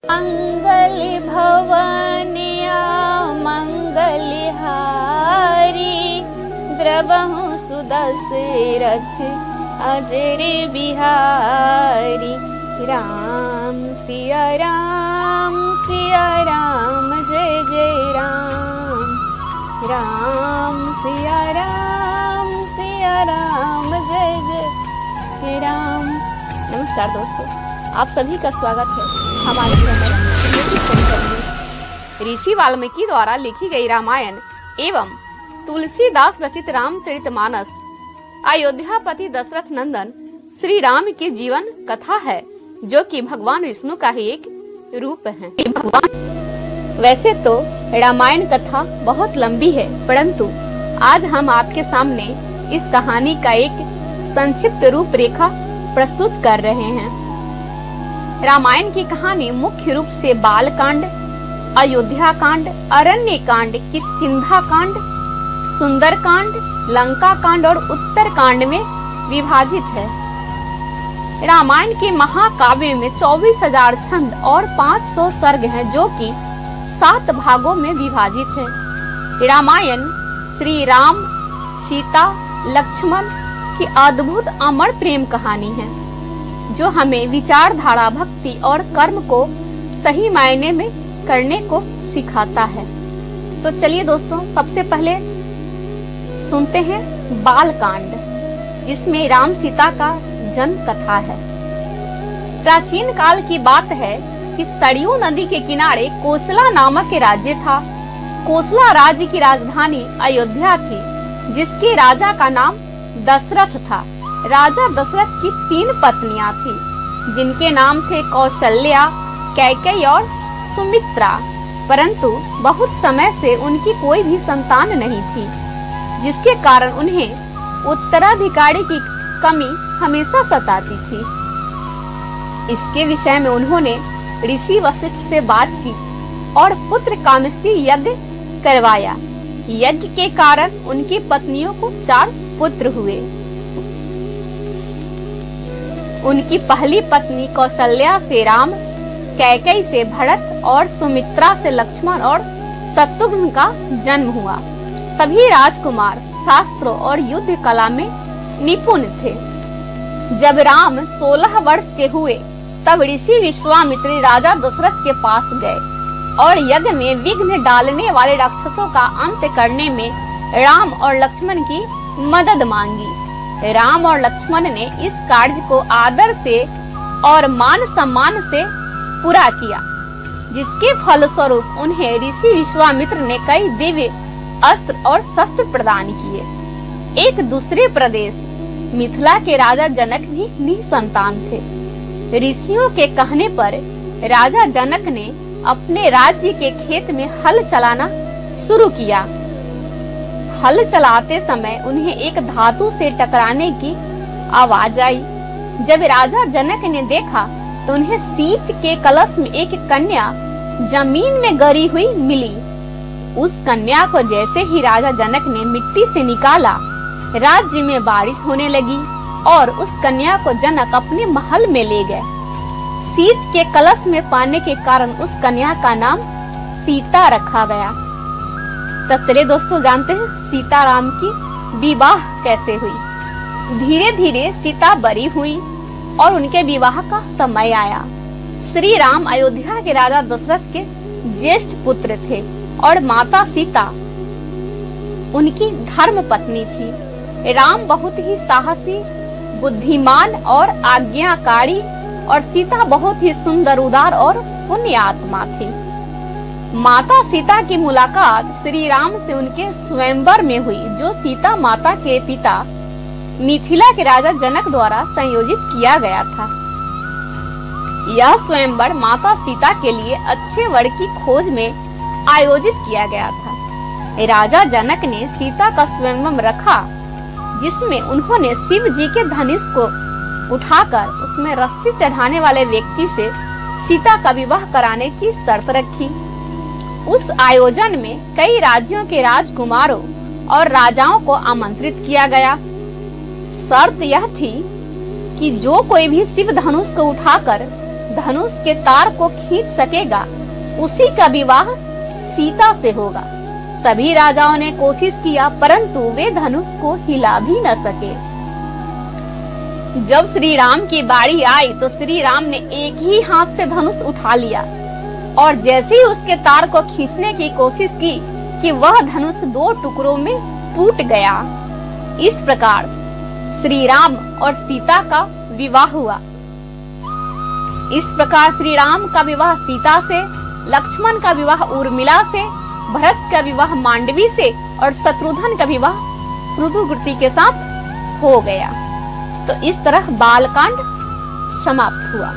मंगल भवनिया मंगलहारी द्रवहु सुदशरथ अजर बिहारी। राम सिया राम जय जय राम। राम सिया राम जय जय राम। नमस्कार दोस्तों, आप सभी का स्वागत है हमारे चैनल ऋषि वाल्मीकि द्वारा लिखी गई रामायण एवं तुलसीदास रचित रामचरितमानस अयोध्यापति दशरथ नंदन श्री राम की जीवन कथा है, जो कि भगवान विष्णु का ही एक रूप है। वैसे तो रामायण कथा बहुत लंबी है, परंतु आज हम आपके सामने इस कहानी का एक संक्षिप्त रूपरेखा प्रस्तुत कर रहे हैं। रामायण की कहानी मुख्य रूप से बाल कांड, अयोध्या कांड, अरण्य कांड, किष्किंधा कांड, सुंदर कांड, लंका कांड और उत्तर कांड में विभाजित है। रामायण के महाकाव्य में 24,000 छंद और 500 सर्ग हैं, जो कि 7 भागों में विभाजित है। रामायण श्री राम, सीता, लक्ष्मण की अद्भुत अमर प्रेम कहानी है, जो हमें विचारधारा, भक्ति और कर्म को सही मायने में करने को सिखाता है। तो चलिए दोस्तों, सबसे पहले सुनते हैं बाल कांड, जिसमें राम सीता का जन्म कथा है। प्राचीन काल की बात है कि सरयू नदी के किनारे कोसला नामक राज्य था। कोसला राज्य की राजधानी अयोध्या थी, जिसके राजा का नाम दशरथ था। राजा दशरथ की 3 पत्नियां थीं, जिनके नाम थे कौशल्या, कैकेयी और सुमित्रा, परंतु बहुत समय से उनकी कोई भी संतान नहीं थी, जिसके कारण उन्हें उत्तराधिकारी की कमी हमेशा सताती थी। इसके विषय में उन्होंने ऋषि वशिष्ठ से बात की और पुत्र कामेष्टि यज्ञ करवाया। यज्ञ के कारण उनकी पत्नियों को 4 पुत्र हुए। उनकी पहली पत्नी कौशल्या से राम, कैकेयी से भरत और सुमित्रा से लक्ष्मण और शत्रुघ्न का जन्म हुआ। सभी राजकुमार शास्त्रों और युद्ध कला में निपुण थे। जब राम 16 वर्ष के हुए, तब ऋषि विश्वामित्र राजा दशरथ के पास गए और यज्ञ में विघ्न डालने वाले राक्षसों का अंत करने में राम और लक्ष्मण की मदद मांगी। राम और लक्ष्मण ने इस कार्य को आदर से और मान सम्मान से पूरा किया, जिसके फलस्वरूप उन्हें ऋषि विश्वामित्र ने कई दिव्य अस्त्र और शस्त्र प्रदान किए। एक दूसरे प्रदेश मिथिला के राजा जनक भी निसंतान थे। ऋषियों के कहने पर राजा जनक ने अपने राज्य के खेत में हल चलाना शुरू किया। हल चलाते समय उन्हें एक धातु से टकराने की आवाज आई। जब राजा जनक ने देखा तो उन्हें शीत के कलश में एक कन्या जमीन में गिरी हुई मिली। उस कन्या को जैसे ही राजा जनक ने मिट्टी से निकाला, राज्य में बारिश होने लगी और उस कन्या को जनक अपने महल में ले गए। शीत के कलश में पाने के कारण उस कन्या का नाम सीता रखा गया। तब चलिए दोस्तों, जानते हैं सीता राम की विवाह कैसे हुई। धीरे धीरे सीता बड़ी हुई और उनके विवाह का समय आया। श्री राम अयोध्या के राजा दशरथ के ज्येष्ठ पुत्र थे और माता सीता उनकी धर्म पत्नी थी। राम बहुत ही साहसी, बुद्धिमान और आज्ञाकारी और सीता बहुत ही सुंदर, उदार और पुण्य आत्मा थी। माता सीता की मुलाकात श्री राम से उनके स्वयंवर में हुई, जो सीता माता के पिता मिथिला के राजा जनक द्वारा संयोजित किया गया था। यह स्वयंवर माता सीता के लिए अच्छे वर की खोज में आयोजित किया गया था। राजा जनक ने सीता का स्वयंवर रखा, जिसमें उन्होंने शिव जी के धनुष को उठाकर उसमें रस्सी चढ़ाने वाले व्यक्ति से सीता का विवाह कराने की शर्त रखी। उस आयोजन में कई राज्यों के राजकुमारों और राजाओं को आमंत्रित किया गया। शर्त यह थी कि जो कोई भी शिव धनुष को उठाकर धनुष के तार को खींच सकेगा उसी का विवाह सीता से होगा। सभी राजाओं ने कोशिश किया परंतु वे धनुष को हिला भी न सके। जब श्री राम की बारी आई तो श्री राम ने एक ही हाथ से धनुष उठा लिया और जैसे ही उसके तार को खींचने की कोशिश की कि वह धनुष 2 टुकड़ों में टूट गया। इस प्रकार श्री राम और सीता का विवाह हुआ। इस प्रकार श्री राम का विवाह सीता से, लक्ष्मण का विवाह उर्मिला से, भरत का विवाह मांडवी से और शत्रुघ्न का विवाह श्रुतुगुर्ति के साथ हो गया। तो इस तरह बालकांड समाप्त हुआ।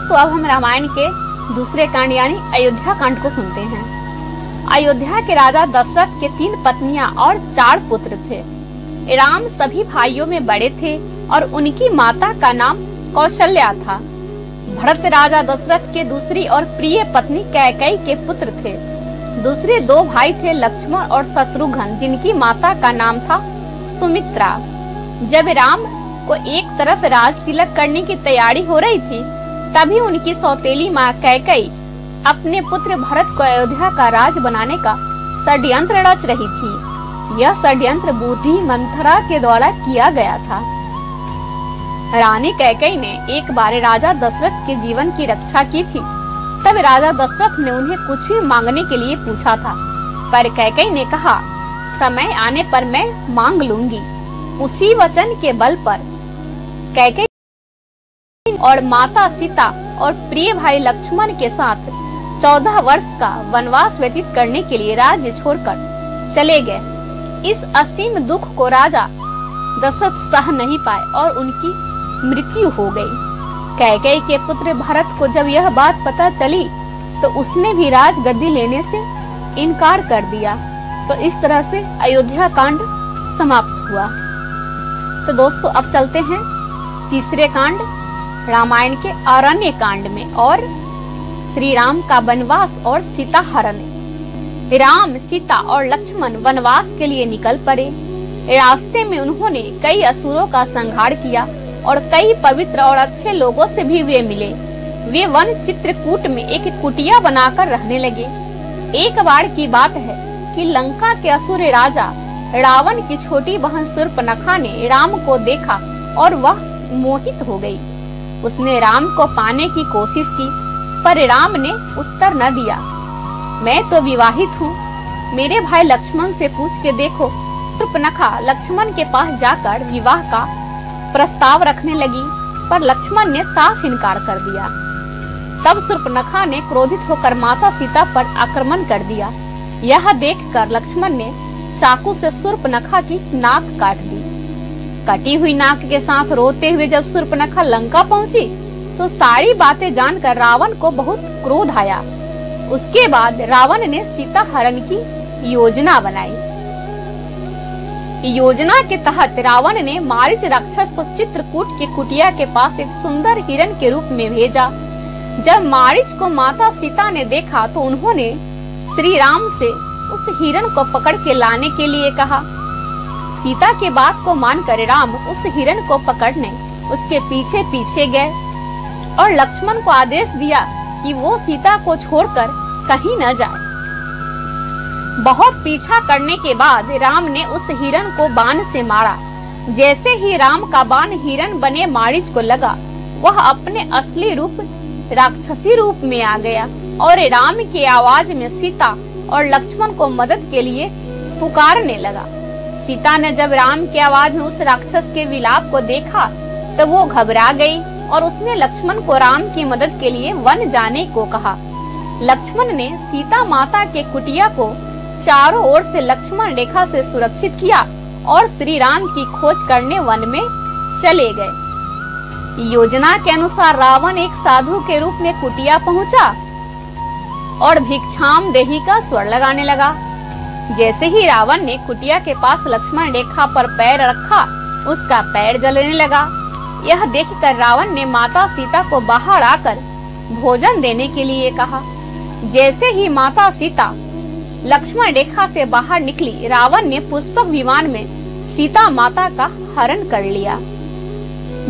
तो अब हम रामायण के दूसरे कांड यानी अयोध्या कांड को सुनते हैं। अयोध्या के राजा दशरथ के 3 पत्नियां और 4 पुत्र थे। राम सभी भाइयों में बड़े थे और उनकी माता का नाम कौशल्या था। भरत राजा दशरथ के दूसरी और प्रिय पत्नी कैकेयी के पुत्र थे। दूसरे 2 भाई थे लक्ष्मण और शत्रुघ्न जिनकी माता का नाम था सुमित्रा। जब राम को एक तरफ राज तिलक करने की तैयारी हो रही थी तभी उनकी सौतेली माँ कैकेयी अपने पुत्र भरत को अयोध्या का राज बनाने का षड्यंत्र रच रही थी। यह षड्यंत्र बुद्धि मंथरा के द्वारा किया गया था। रानी कैकेयी ने एक बार राजा दशरथ के जीवन की रक्षा की थी। तब राजा दशरथ ने उन्हें कुछ भी मांगने के लिए पूछा था, पर कैकेयी ने कहा, समय आने पर मैं मांग लूंगी। उसी वचन के बल पर कैकेयी और माता सीता और प्रिय भाई लक्ष्मण के साथ 14 वर्ष का वनवास व्यतीत करने के लिए राज्य छोड़कर चले गए। इस असीम दुख को राजा दशरथ सह नहीं पाए और उनकी मृत्यु हो गई। कैकेयी के पुत्र भरत को जब यह बात पता चली तो उसने भी राजगद्दी लेने से इनकार कर दिया। तो इस तरह से अयोध्या कांड समाप्त हुआ। तो दोस्तों अब चलते हैं तीसरे कांड रामायण के अरण्य कांड में और श्री राम का वनवास और सीता हरण। राम, सीता और लक्ष्मण वनवास के लिए निकल पड़े। रास्ते में उन्होंने कई असुरों का संहार किया और कई पवित्र और अच्छे लोगों से भी वे मिले। वे वन चित्रकूट में एक कुटिया बनाकर रहने लगे। एक बार की बात है कि लंका के असुर राजा रावण की छोटी बहन शूर्पणखा ने राम को देखा और वह मोहित हो गई। उसने राम को पाने की कोशिश की पर राम ने उत्तर न दिया। मैं तो विवाहित हूँ, मेरे भाई लक्ष्मण से पूछ के देखो। शूर्पणखा लक्ष्मण के पास जाकर विवाह का प्रस्ताव रखने लगी पर लक्ष्मण ने साफ इनकार कर दिया। तब शूर्पणखा ने क्रोधित होकर माता सीता पर आक्रमण कर दिया। यह देखकर लक्ष्मण ने चाकू से शूर्पणखा की नाक काट दी। कटी हुई नाक के साथ रोते हुए जब शूर्पणखा लंका पहुंची तो सारी बातें जानकर रावण को बहुत क्रोध आया। उसके बाद रावण ने सीता हरण की योजना बनाई। योजना के तहत रावण ने मारीच राक्षस को चित्रकूट के कुटिया के पास एक सुंदर हिरण के रूप में भेजा। जब मारीच को माता सीता ने देखा तो उन्होंने श्री राम से उस हिरण को पकड़ के लाने के लिए कहा। सीता की बात को मानकर राम उस हिरण को पकड़ने उसके पीछे पीछे गए और लक्ष्मण को आदेश दिया कि वो सीता को छोड़कर कहीं न जाए। बहुत पीछा करने के बाद राम ने उस हिरण को बाण से मारा। जैसे ही राम का बाण हिरण बने मारीच को लगा, वह अपने असली रूप राक्षसी रूप में आ गया और राम की आवाज में सीता और लक्ष्मण को मदद के लिए पुकारने लगा। सीता ने जब राम की आवाज में उस राक्षस के विलाप को देखा तो वो घबरा गई और उसने लक्ष्मण को राम की मदद के लिए वन जाने को कहा। लक्ष्मण ने सीता माता के कुटिया को चारों ओर से लक्ष्मण रेखा से सुरक्षित किया और श्री राम की खोज करने वन में चले गए। योजना के अनुसार रावण एक साधु के रूप में कुटिया पहुंचा और भिक्षाम देही का स्वर लगाने लगा। जैसे ही रावण ने कुटिया के पास लक्ष्मण रेखा पर पैर रखा, उसका पैर जलने लगा। यह देखकर रावण ने माता सीता को बाहर आकर भोजन देने के लिए कहा। जैसे ही माता सीता लक्ष्मण रेखा से बाहर निकली, रावण ने पुष्पक विमान में सीता माता का हरण कर लिया।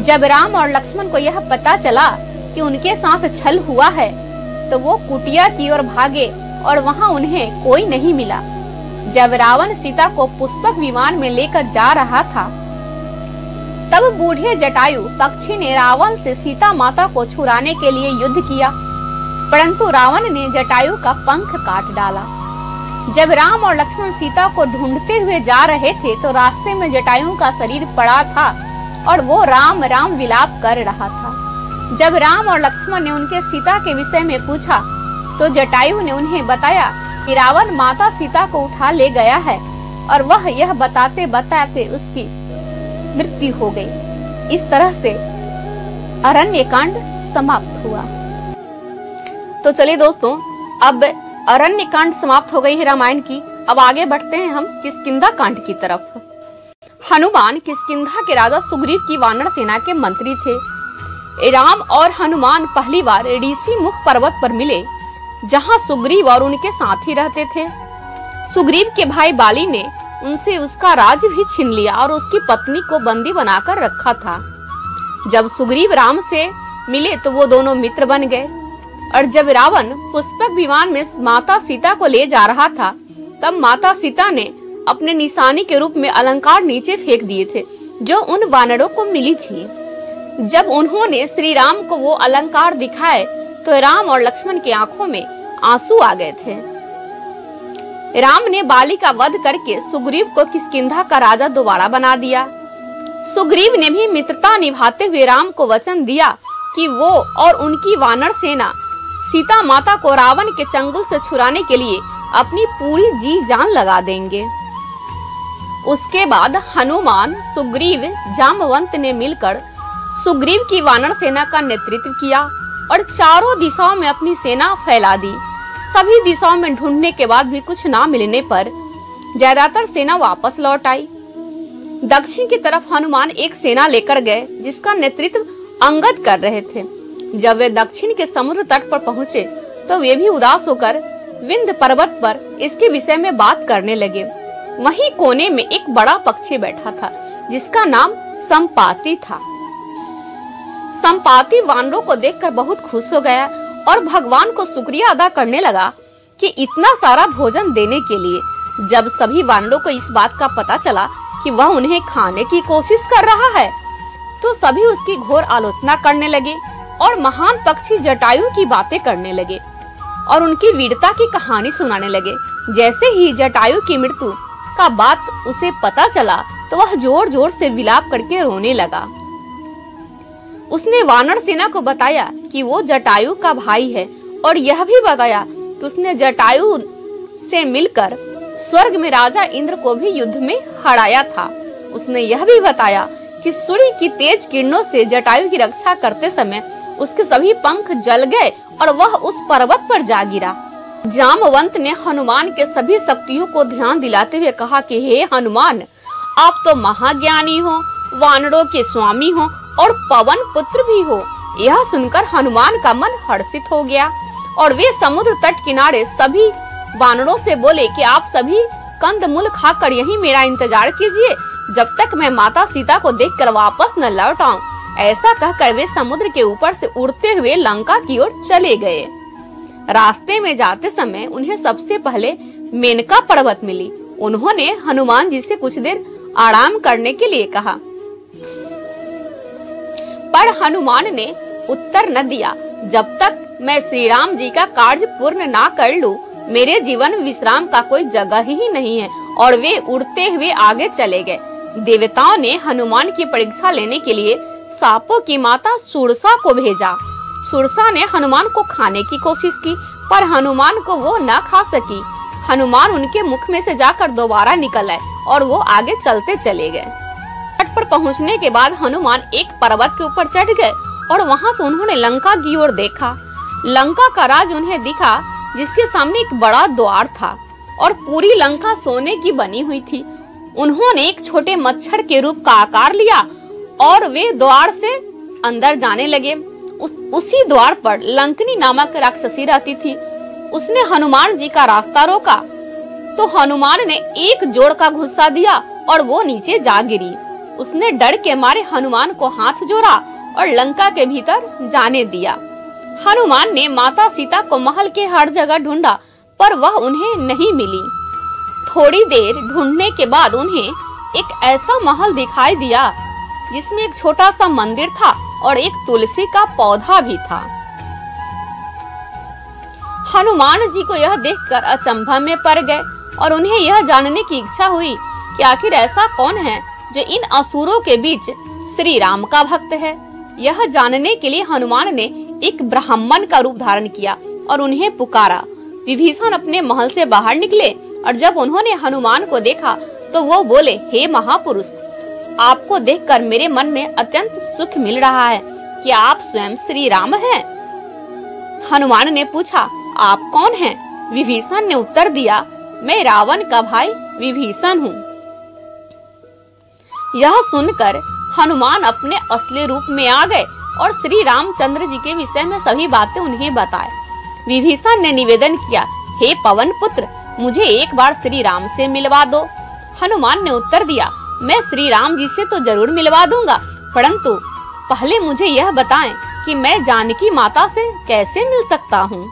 जब राम और लक्ष्मण को यह पता चला कि उनके साथ छल हुआ है तो वो कुटिया की ओर भागे और वहाँ उन्हें कोई नहीं मिला। जब रावण सीता को पुष्पक विमान में लेकर जा रहा था तब बूढ़े जटायु पक्षी ने रावण से सीता माता को छुड़ाने के लिए युद्ध किया, परंतु रावण ने जटायु का पंख काट डाला। जब राम और लक्ष्मण सीता को ढूंढते हुए जा रहे थे तो रास्ते में जटायु का शरीर पड़ा था और वो राम राम विलाप कर रहा था। जब राम और लक्ष्मण ने उनके सीता के विषय में पूछा तो जटायु ने उन्हें बताया कि रावण माता सीता को उठा ले गया है और वह यह बताते बताते उसकी मृत्यु हो गई। इस तरह से अरण्यकांड समाप्त हुआ। तो चलिए दोस्तों, अब अरण्यकांड समाप्त हो गई है रामायण की। अब आगे बढ़ते हैं हम किष्किंधा कांड की तरफ। हनुमान किष्किंधा के राजा सुग्रीव की वानर सेना के मंत्री थे। राम और हनुमान पहली बार ऋषि मुख पर्वत पर मिले, जहां सुग्रीव और उनके साथी रहते थे। सुग्रीव के भाई बाली ने उनसे उसका राज भी छीन लिया और उसकी पत्नी को बंदी बनाकर रखा था। जब सुग्रीव राम से मिले तो वो दोनों मित्र बन गए, और जब रावण पुष्पक विमान में माता सीता को ले जा रहा था तब माता सीता ने अपने निशानी के रूप में अलंकार नीचे फेंक दिए थे जो उन वानरों को मिली थी। जब उन्होंने श्री राम को वो अलंकार दिखाए तो राम और लक्ष्मण की आंखों में आंसू आ गए थे। राम ने बाली का वध करके सुग्रीव को किष्किंधा का राजा दोबारा बना दिया। सुग्रीव ने भी मित्रता निभाते हुए राम को वचन दिया कि वो और उनकी वानर सेना सीता माता को रावण के चंगुल से छुड़ाने के लिए अपनी पूरी जी जान लगा देंगे। उसके बाद हनुमान, सुग्रीव, जामवंत ने मिलकर सुग्रीव की वानर सेना का नेतृत्व किया और चारों दिशाओं में अपनी सेना फैला दी। सभी दिशाओं में ढूंढने के बाद भी कुछ ना मिलने पर ज्यादातर सेना वापस लौट आई। दक्षिण की तरफ हनुमान एक सेना लेकर गए जिसका नेतृत्व अंगद कर रहे थे। जब वे दक्षिण के समुद्र तट पर पहुंचे तो वे भी उदास होकर विंध्य पर्वत पर इसके विषय में बात करने लगे। वहीं कोने में एक बड़ा पक्षी बैठा था जिसका नाम संपाति था। संपाति वानरों को देखकर बहुत खुश हो गया और भगवान को शुक्रिया अदा करने लगा कि इतना सारा भोजन देने के लिए। जब सभी वानरों को इस बात का पता चला कि वह उन्हें खाने की कोशिश कर रहा है तो सभी उसकी घोर आलोचना करने लगे और महान पक्षी जटायु की बातें करने लगे और उनकी वीरता की कहानी सुनाने लगे। जैसे ही जटायु की मृत्यु का बात उसे पता चला तो वह जोर जोर से विलाप करके रोने लगा। उसने वानर सेना को बताया कि वो जटायु का भाई है और यह भी बताया कि उसने जटायु से मिलकर स्वर्ग में राजा इंद्र को भी युद्ध में हराया था। उसने यह भी बताया कि सूर्य की तेज किरणों से जटायु की रक्षा करते समय उसके सभी पंख जल गए और वह उस पर्वत पर जा गिरा। जामवंत ने हनुमान के सभी शक्तियों को ध्यान दिलाते हुए कहा कि हे हनुमान, आप तो महाज्ञानी हो, वानरों के स्वामी हो और पवन पुत्र भी हो। यह सुनकर हनुमान का मन हर्षित हो गया और वे समुद्र तट किनारे सभी वानरों से बोले कि आप सभी कंदमूल खाकर यहीं मेरा इंतजार कीजिए जब तक मैं माता सीता को देखकर वापस न लौट आऊं। ऐसा कहकर वे समुद्र के ऊपर से उड़ते हुए लंका की ओर चले गए। रास्ते में जाते समय उन्हें सबसे पहले मेनका पर्वत मिली। उन्होंने हनुमान जी से कुछ देर आराम करने के लिए कहा, पर हनुमान ने उत्तर न दिया। जब तक मैं श्री राम जी का कार्य पूर्ण ना कर लूं, मेरे जीवन विश्राम का कोई जगह ही नहीं है। और वे उड़ते हुए आगे चले गए। देवताओं ने हनुमान की परीक्षा लेने के लिए सांपों की माता सुरसा को भेजा। सुरसा ने हनुमान को खाने की कोशिश की पर हनुमान को वो न खा सकी। हनुमान उनके मुख में से जाकर दोबारा निकल आए और वो आगे चलते चले गए। तट पर पहुंचने के बाद हनुमान एक पर्वत के ऊपर चढ़ गए और वहां से उन्होंने लंका की ओर देखा। लंका का राज उन्हें दिखा जिसके सामने एक बड़ा द्वार था और पूरी लंका सोने की बनी हुई थी। उन्होंने एक छोटे मच्छर के रूप का आकार लिया और वे द्वार से अंदर जाने लगे। उसी द्वार पर लंकनी नामक राक्षसी रहती थी। उसने हनुमान जी का रास्ता रोका तो हनुमान ने एक जोड़ का गुस्सा दिया और वो नीचे जा गिरी। उसने डर के मारे हनुमान को हाथ जोड़ा और लंका के भीतर जाने दिया। हनुमान ने माता सीता को महल के हर जगह ढूंढा, पर वह उन्हें नहीं मिली। थोड़ी देर ढूंढने के बाद उन्हें एक ऐसा महल दिखाई दिया जिसमें एक छोटा सा मंदिर था और एक तुलसी का पौधा भी था। हनुमान जी को यह देखकर अचंभा में पड़ गए और उन्हें यह जानने की इच्छा हुई कि आखिर ऐसा कौन है जो इन असुरों के बीच श्री राम का भक्त है। यह जानने के लिए हनुमान ने एक ब्राह्मण का रूप धारण किया और उन्हें पुकारा। विभीषण अपने महल से बाहर निकले और जब उन्होंने हनुमान को देखा तो वो बोले, हे महापुरुष, आपको देखकर मेरे मन में अत्यंत सुख मिल रहा है। क्या आप स्वयं श्री राम हैं? हनुमान ने पूछा, आप कौन हैं? विभीषण ने उत्तर दिया, मैं रावण का भाई विभीषण हूँ। यह सुनकर हनुमान अपने असली रूप में आ गए और श्री रामचंद्र जी के विषय में सभी बातें उन्हें बताए। विभीषण ने निवेदन किया, हे पवन पुत्र, मुझे एक बार श्री राम से मिलवा दो। हनुमान ने उत्तर दिया, मैं श्री राम जी से तो जरूर मिलवा दूंगा, परंतु पहले मुझे यह बताएं कि मैं जानकी माता से कैसे मिल सकता हूँ।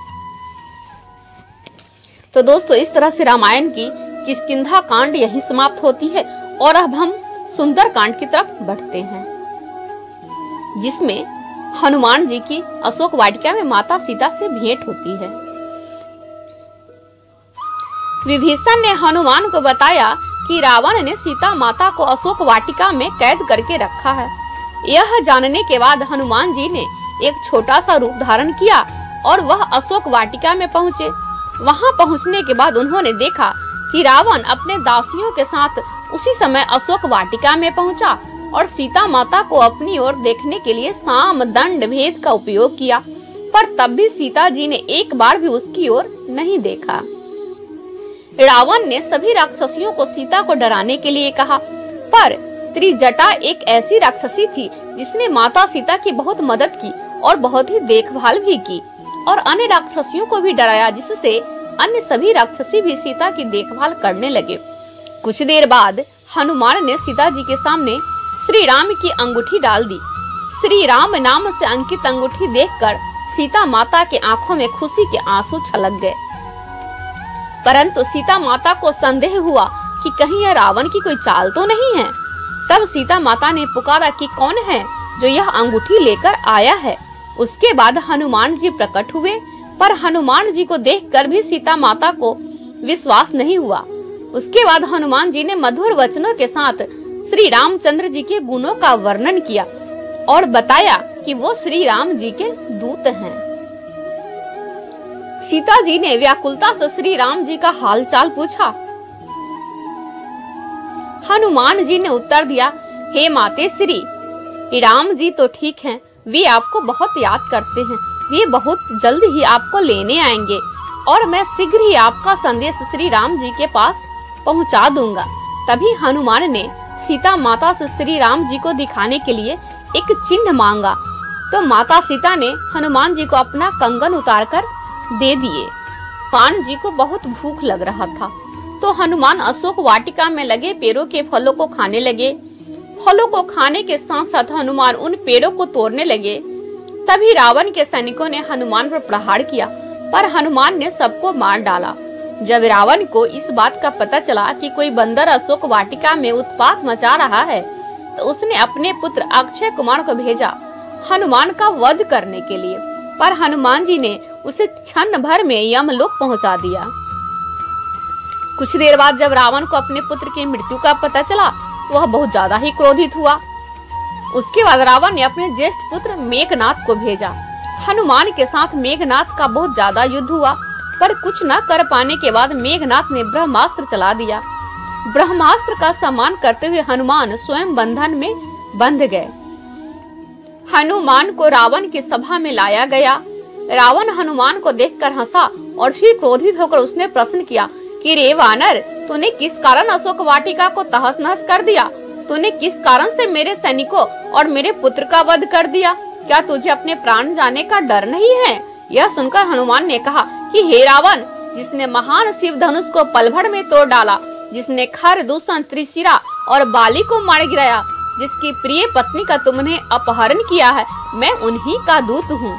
तो दोस्तों, इस तरह से रामायण की किष्किंधा कांड यही समाप्त होती है और अब हम सुंदर कांड की तरफ बढ़ते हैं, जिसमें हनुमान जी की अशोक वाटिका में माता सीता से भेंट होती है। विभीषण ने हनुमान को बताया कि रावण ने सीता माता को अशोक वाटिका में कैद करके रखा है। यह जानने के बाद हनुमान जी ने एक छोटा सा रूप धारण किया और वह अशोक वाटिका में पहुँचे। वहां पहुंचने के बाद उन्होंने देखा कि रावण अपने दासियों के साथ उसी समय अशोक वाटिका में पहुंचा और सीता माता को अपनी ओर देखने के लिए साम दंड भेद का उपयोग किया, पर तब भी सीता जी ने एक बार भी उसकी ओर नहीं देखा। रावण ने सभी राक्षसियों को सीता को डराने के लिए कहा, पर त्रिजटा एक ऐसी राक्षसी थी जिसने माता सीता की बहुत मदद की और बहुत ही देखभाल भी की और अन्य राक्षसियों को भी डराया, जिससे अन्य सभी राक्षसी भी सीता की देखभाल करने लगे। कुछ देर बाद हनुमान ने सीता जी के सामने श्री राम की अंगूठी डाल दी। श्री राम नाम से अंकित अंगूठी देखकर सीता माता के आंखों में खुशी के आंसू छलक गए, परंतु सीता माता को संदेह हुआ कि कहीं यह रावण की कोई चाल तो नहीं है। तब सीता माता ने पुकारा कि कौन है जो यह अंगूठी लेकर आया है। उसके बाद हनुमान जी प्रकट हुए, पर हनुमान जी को देखकर भी सीता माता को विश्वास नहीं हुआ। उसके बाद हनुमान जी ने मधुर वचनों के साथ श्री रामचंद्र जी के गुणों का वर्णन किया और बताया कि वो श्री राम जी के दूत हैं। सीता जी ने व्याकुलता से श्री राम जी का हालचाल पूछा। हनुमान जी ने उत्तर दिया, हे माते श्री, राम जी तो ठीक हैं, वे आपको बहुत याद करते हैं, वे बहुत जल्द ही आपको लेने आएंगे और मैं शीघ्र ही आपका संदेश श्री राम जी के पास पहुंचा दूंगा। तभी हनुमान ने सीता माता से श्री राम जी को दिखाने के लिए एक चिन्ह मांगा, तो माता सीता ने हनुमान जी को अपना कंगन उतारकर दे दिए। हनुमान जी को बहुत भूख लग रहा था, तो हनुमान अशोक वाटिका में लगे पेड़ों के फलों को खाने लगे। फलों को खाने के साथ साथ हनुमान उन पेड़ों को तोड़ने लगे। तभी रावण के सैनिकों ने हनुमान पर प्रहार किया, पर हनुमान ने सबको मार डाला। जब रावण को इस बात का पता चला कि कोई बंदर अशोक वाटिका में उत्पात मचा रहा है, तो उसने अपने पुत्र अक्षय कुमार को भेजा हनुमान का वध करने के लिए, पर हनुमान जी ने उसे क्षण भर में यमलोक पहुंचा दिया। कुछ देर बाद जब रावण को अपने पुत्र की मृत्यु का पता चला, तो वह बहुत ज्यादा ही क्रोधित हुआ। उसके बाद रावण ने अपने ज्येष्ठ पुत्र मेघनाथ को भेजा। हनुमान के साथ मेघनाथ का बहुत ज्यादा युद्ध हुआ, पर कुछ न कर पाने के बाद मेघनाथ ने ब्रह्मास्त्र चला दिया। ब्रह्मास्त्र का सम्मान करते हुए हनुमान स्वयं बंधन में बंध गए। हनुमान को रावण की सभा में लाया गया। रावण हनुमान को देखकर हंसा और फिर क्रोधित होकर उसने प्रश्न किया कि रे वानर, तूने किस कारण अशोक वाटिका को तहस नहस कर दिया? तूने किस कारण से मेरे सैनिकों और मेरे पुत्र का वध कर दिया? क्या तुझे अपने प्राण जाने का डर नहीं है? यह सुनकर हनुमान ने कहा कि हे रावण, जिसने महान शिव धनुष को पल भर में तोड़ डाला, जिसने खर, दूषण, त्रिशिरा और बाली को मार गिराया, जिसकी प्रिय पत्नी का तुमने अपहरण किया है, मैं उन्हीं का दूत हूँ।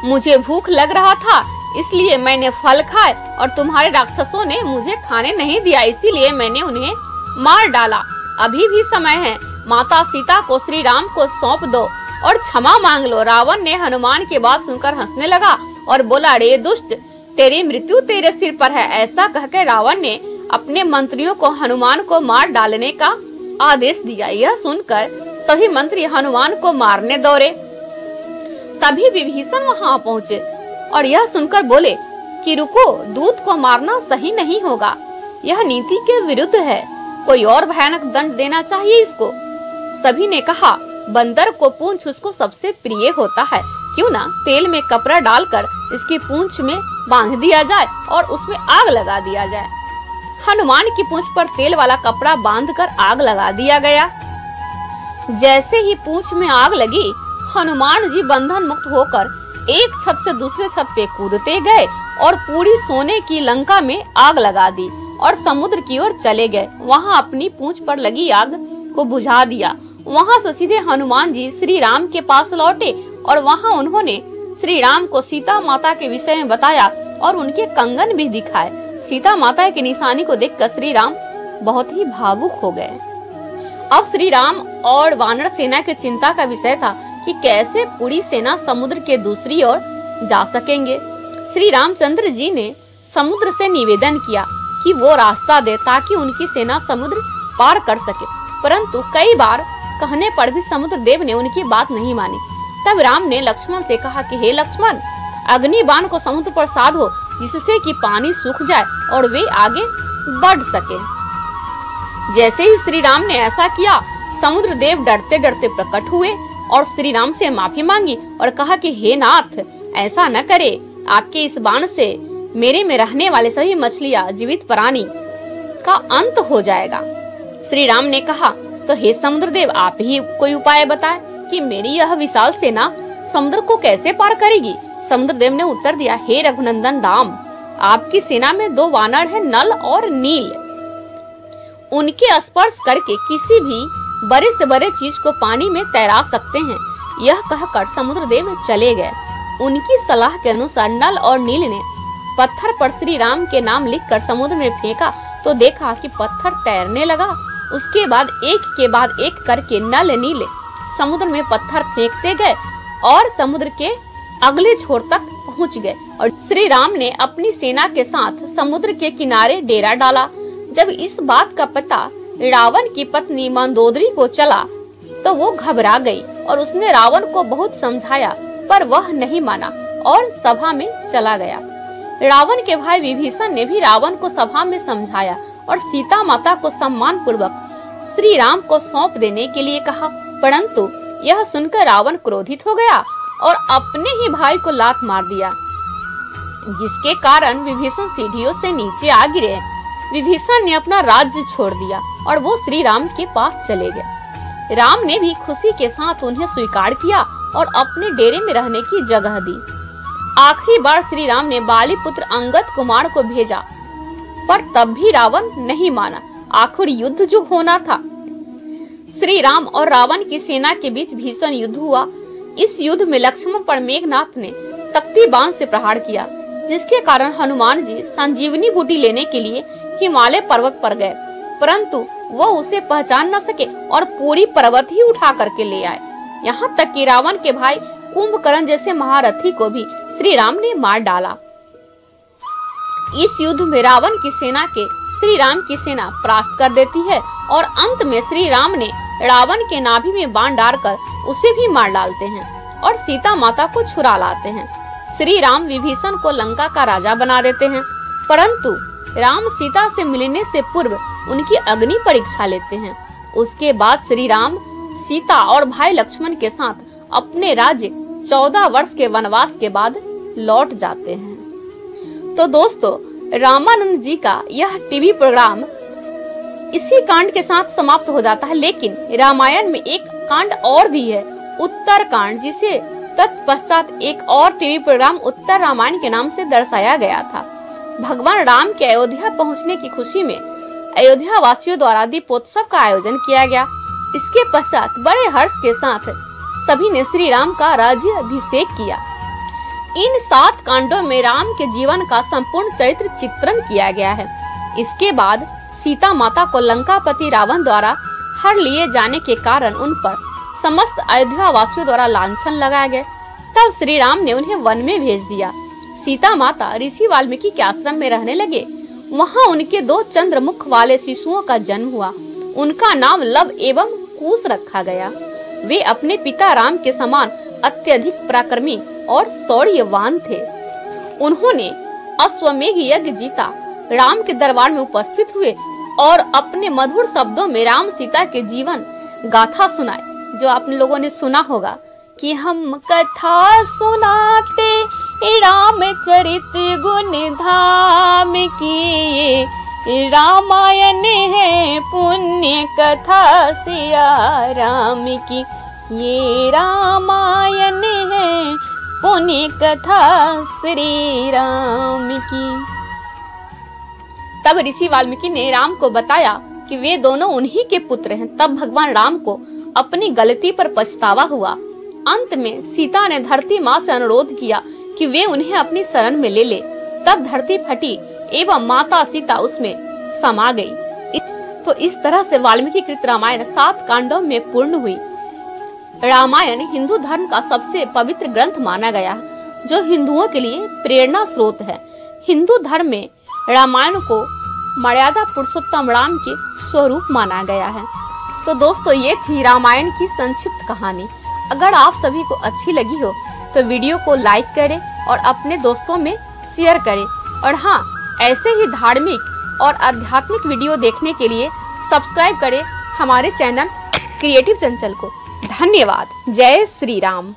मुझे भूख लग रहा था, इसलिए मैंने फल खाए और तुम्हारे राक्षसों ने मुझे खाने नहीं दिया, इसीलिए मैंने उन्हें मार डाला। अभी भी समय है, माता सीता को श्री राम को सौंप दो और क्षमा मांग लो। रावण ने हनुमान की बात सुनकर हंसने लगा और बोला, रे दुष्ट, तेरी मृत्यु तेरे सिर पर है। ऐसा कहकर रावण ने अपने मंत्रियों को हनुमान को मार डालने का आदेश दिया। यह सुनकर सभी मंत्री हनुमान को मारने दौड़े। तभी विभीषण वहां पहुँचे और यह सुनकर बोले कि रुको, दूत को मारना सही नहीं होगा, यह नीति के विरुद्ध है, कोई और भयानक दंड देना चाहिए इसको। सभी ने कहा, बंदर को पूंछ उसको सबसे प्रिय होता है, क्यों ना तेल में कपड़ा डालकर इसकी पूंछ में बांध दिया जाए और उसमें आग लगा दिया जाए। हनुमान की पूंछ पर तेल वाला कपड़ा बांधकर आग लगा दिया गया। जैसे ही पूंछ में आग लगी, हनुमान जी बंधन मुक्त होकर एक छत से दूसरे छत पे कूदते गए और पूरी सोने की लंका में आग लगा दी और समुद्र की ओर चले गए। वहां अपनी पूंछ पर लगी आग को बुझा दिया। वहां से सीधे हनुमान जी श्री राम के पास लौटे और वहां उन्होंने श्री राम को सीता माता के विषय में बताया और उनके कंगन भी दिखाए। सीता माता की निशानी को देखकर श्री राम बहुत ही भावुक हो गए। अब श्री राम और वानर सेना की चिंता का विषय था कि कैसे पूरी सेना समुद्र के दूसरी ओर जा सकेंगे। श्री रामचंद्र जी ने समुद्र से निवेदन किया कि वो रास्ता दे ताकि उनकी सेना समुद्र पार कर सके, परंतु कई बार कहने पर भी समुद्र देव ने उनकी बात नहीं मानी। तब राम ने लक्ष्मण से कहा कि हे लक्ष्मण, अग्नि बाण को समुद्र पर साधो, जिससे कि पानी सूख जाए और वे आगे बढ़ सके। जैसे ही श्री राम ने ऐसा किया, समुद्र देव डरते डरते प्रकट हुए और श्री राम से माफी मांगी और कहा कि हे नाथ, ऐसा न करे, आपके इस बाण से मेरे में रहने वाले सभी मछलियां, जीवित प्राणी का अंत हो जाएगा। श्री राम ने कहा, तो हे समुद्र देव, आप ही कोई उपाय बताएं कि मेरी यह विशाल सेना समुद्र को कैसे पार करेगी। समुद्र देव ने उत्तर दिया, हे रघुनंदन राम, आपकी सेना में 2 वानर हैं, नल और नील। उनके स्पर्श करके किसी भी बड़े से बड़े चीज को पानी में तैरा सकते हैं। यह कहकर समुद्र देव चले गए। उनकी सलाह के अनुसार नल और नील ने पत्थर पर श्री राम के नाम लिखकर समुद्र में फेंका तो देखा कि पत्थर तैरने लगा। उसके बाद एक के बाद एक करके नल नील समुद्र में पत्थर फेंकते गए और समुद्र के अगले छोर तक पहुंच गए और श्री राम ने अपनी सेना के साथ समुद्र के किनारे डेरा डाला। जब इस बात का पता रावण की पत्नी मंदोदरी को चला तो वो घबरा गई और उसने रावण को बहुत समझाया, पर वह नहीं माना और सभा में चला गया। रावण के भाई विभीषण ने भी रावण को सभा में समझाया और सीता माता को सम्मान पूर्वक श्री राम को सौंप देने के लिए कहा, परंतु यह सुनकर रावण क्रोधित हो गया और अपने ही भाई को लात मार दिया, जिसके कारण विभीषण सीढ़ियों से नीचे आ गिरे। विभीषण ने अपना राज्य छोड़ दिया और वो श्री राम के पास चले गए। राम ने भी खुशी के साथ उन्हें स्वीकार किया और अपने डेरे में रहने की जगह दी। आखिरी बार श्री राम ने बाली पुत्र अंगद कुमार को भेजा, पर तब भी रावण नहीं माना। आखिर युद्ध जो होना था। श्री राम और रावण की सेना के बीच भीषण युद्ध हुआ। इस युद्ध में लक्ष्मण पर मेघनाथ ने शक्ति बाण से प्रहार किया, जिसके कारण हनुमान जी संजीवनी बूटी लेने के लिए हिमालय पर्वत पर गए, परंतु वो उसे पहचान न सके और पूरी पर्वत ही उठा करके ले आए। यहाँ तक कि रावण के भाई कुंभकर्ण जैसे महारथी को भी श्री राम ने मार डाला। इस युद्ध में रावण की सेना के श्री राम की सेना परास्त कर देती है और अंत में श्री राम ने रावण के नाभि में बाण डालकर उसे भी मार डालते हैं और सीता माता को छुड़ा लाते हैं। श्री राम विभीषण को लंका का राजा बना देते हैं, परंतु राम सीता से मिलने से पूर्व उनकी अग्नि परीक्षा लेते हैं। उसके बाद श्री राम सीता और भाई लक्ष्मण के साथ अपने राज्य 14 वर्ष के वनवास के बाद लौट जाते हैं। तो दोस्तों, रामानंद जी का यह टीवी प्रोग्राम इसी कांड के साथ समाप्त हो जाता है, लेकिन रामायण में एक कांड और भी है, उत्तर कांड, जिसे तत्पश्चात एक और टीवी प्रोग्राम उत्तर रामायण के नाम से दर्शाया गया था। भगवान राम के अयोध्या पहुंचने की खुशी में अयोध्या वासियों द्वारा दीपोत्सव का आयोजन किया गया। इसके पश्चात बड़े हर्ष के साथ सभी ने श्री राम का राज्य अभिषेक किया। इन 7 कांडों में राम के जीवन का संपूर्ण चरित्र चित्रण किया गया है। इसके बाद सीता माता को लंकापति रावण द्वारा हर लिए जाने के कारण उन पर समस्त अयोध्या वासियों द्वारा लांछन लगाए गए। तब श्री राम ने उन्हें वन में भेज दिया। सीता माता ऋषि वाल्मीकि के आश्रम में रहने लगे। वहाँ उनके 2 चंद्रमुख वाले शिशुओं का जन्म हुआ। उनका नाम लव एवं कुश रखा गया। वे अपने पिता राम के समान अत्यधिक पराक्रमी और शौर्यवान थे। उन्होंने अश्वमेघ यज्ञ जीता, राम के दरबार में उपस्थित हुए और अपने मधुर शब्दों में राम सीता के जीवन गाथा सुनाए, जो आप लोगों ने सुना होगा कि हम कथा सुनाते रामचरित गुण धाम की, रामायण है पुण्य कथा सिया राम की, ये रामायण है पुण्य कथा श्री राम की। तब ऋषि वाल्मीकि ने राम को बताया कि वे दोनों उन्हीं के पुत्र हैं। तब भगवान राम को अपनी गलती पर पछतावा हुआ। अंत में सीता ने धरती माँ से अनुरोध किया कि वे उन्हें अपनी शरण में ले ले। तब धरती फटी एवं माता सीता उसमें समा गई। तो इस तरह से वाल्मीकि कृत रामायण 7 कांडों में पूर्ण हुई। रामायण हिंदू धर्म का सबसे पवित्र ग्रंथ माना गया, जो हिंदुओं के लिए प्रेरणा स्रोत है। हिंदू धर्म में रामायण को मर्यादा पुरुषोत्तम राम के स्वरूप माना गया है। तो दोस्तों, ये थी रामायण की संक्षिप्त कहानी। अगर आप सभी को अच्छी लगी हो तो वीडियो को लाइक करें और अपने दोस्तों में शेयर करें। और हाँ, ऐसे ही धार्मिक और आध्यात्मिक वीडियो देखने के लिए सब्सक्राइब करें हमारे चैनल क्रिएटिव चंचल को। धन्यवाद। जय श्री राम।